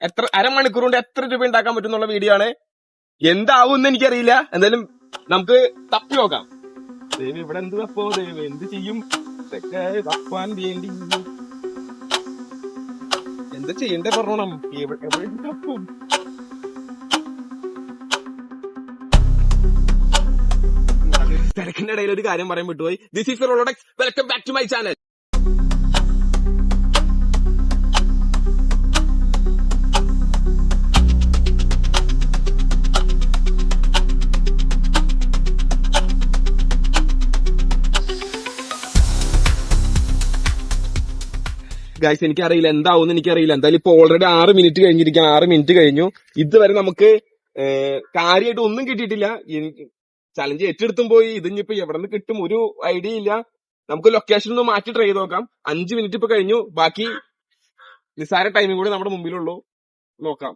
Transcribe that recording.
എത്ര അരമണിക്കൂർ കൊണ്ട് എത്ര രൂപ ഉണ്ടാക്കാൻ പറ്റും എന്നുള്ള വീഡിയോ ആണ്. എന്താവും എന്ന് എനിക്കറിയില്ല. എന്തായാലും നമുക്ക് തപ്പി നോക്കാം. ദൈവം ഇവിടെ എന്ത് തപ്പോ, ദൈവം എന്ത് ചെയ്യും, ഇതൊക്കെ തപ്പാൻ വേണ്ടി എന്താ ചെയ്യണ്ടേ പറഞ്ഞോണം. എവിടെ തപ്പും? തിരക്കിന്റെ ഇടയിൽ ഒരു കാര്യം പറയാൻ വിട്ടുപോയി. This is Rolodex. Welcome back to my channel. Guys, എനിക്കറിയില്ല എന്താവും എനിക്കറിയില്ല. എന്തായാലും ഇപ്പൊ ഓൾറെഡി 6 മിനിറ്റ് കഴിഞ്ഞിരിക്കുകയാണ്. 6 മിനിറ്റ് കഴിഞ്ഞു. ഇതുവരെ നമുക്ക് കാര്യമായിട്ട് ഒന്നും കിട്ടിയിട്ടില്ല. ചലഞ്ച് ഏറ്റെടുത്തും പോയി. ഇതിനിപ്പോ എവിടെ നിന്ന് കിട്ടും ഒരു ഐഡിയ ഇല്ല. നമുക്ക് ലൊക്കേഷൻ ഒന്ന് മാറ്റി ട്രൈ ചെയ്ത് നോക്കാം. 5 മിനിറ്റ് ഇപ്പൊ കഴിഞ്ഞു. ബാക്കി നിസ്സാര ടൈമിംഗ് കൂടി നമ്മുടെ മുമ്പിലുള്ളൂ. നോക്കാം.